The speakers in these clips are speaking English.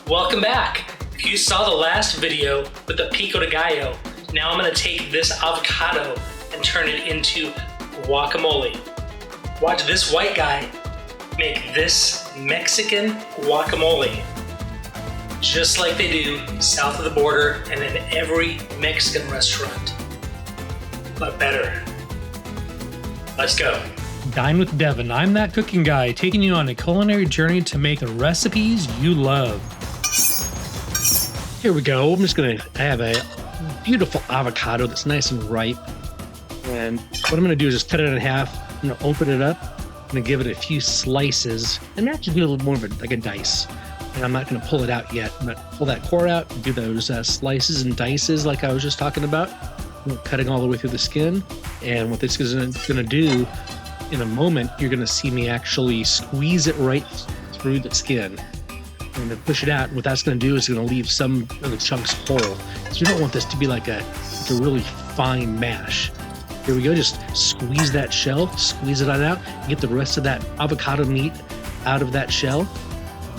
Welcome back. If you saw the last video with the pico de gallo, now I'm gonna take this avocado and turn it into guacamole. Watch this white guy make this Mexican guacamole, just like they do south of the border and in every Mexican restaurant, but better. Let's go. Dine with Devin. I'm that cooking guy taking you on a culinary journey to make the recipes you love. Here we go. I have a beautiful avocado that's nice and ripe. And what I'm going to do is just cut it in half. I'm going to open it up. I'm going to give it a few slices and actually do a little more of like a dice. And I'm not going to pull it out yet. I'm going to pull that core out and do those slices and dices like I was just talking about. Cutting all the way through the skin. And what this is going to do in a moment, you're going to see me actually squeeze it right through the skin. And then push it out. What that's going to do is going to leave some of the chunks whole. So you don't want this to be like a really fine mash. Here we go. Just squeeze that shell, squeeze it on out, get the rest of that avocado meat out of that shell.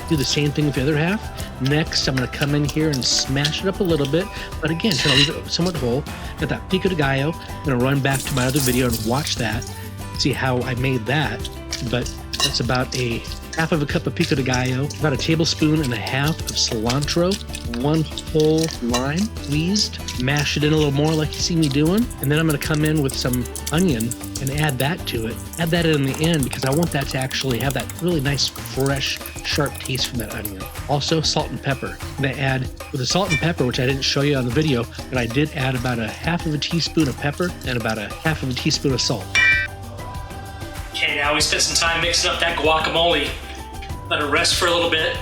Do the same thing with the other half. Next, I'm going to come in here and smash it up a little bit. But again, try to leave it somewhat whole. Got that pico de gallo. I'm going to run back to my other video and watch that. See how I made that. But that's about a half of a cup of pico de gallo, about a tablespoon and a half of cilantro, 1 whole lime squeezed, mash it in a little more like you see me doing, and then I'm going to come in with some onion and add that to it. Add that in the end because I want that to actually have that really nice, fresh, sharp taste from that onion. Also, salt and pepper. I'm going to add, with the salt and pepper, which I didn't show you on the video, but I did add about a half of a teaspoon of pepper and about a half of a teaspoon of salt. Okay, now we spent some time mixing up that guacamole. Let it rest for a little bit.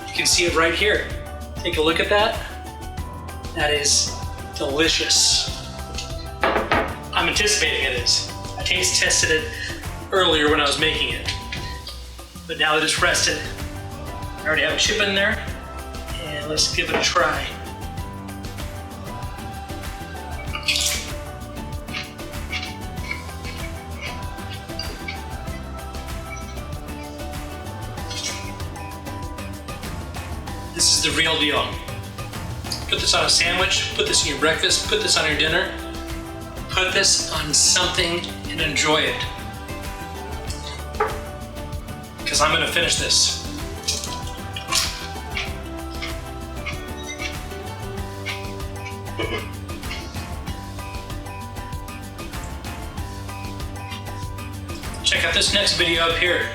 You can see it right here. Take a look at that. That is delicious. I'm anticipating it is. I taste tested it earlier when I was making it. But now that it's rested, I already have a chip in there, and let's give it a try. This is the real deal. Put this on a sandwich, put this in your breakfast, put this on your dinner, put this on something and enjoy it. Because I'm gonna finish this. Check out this next video up here.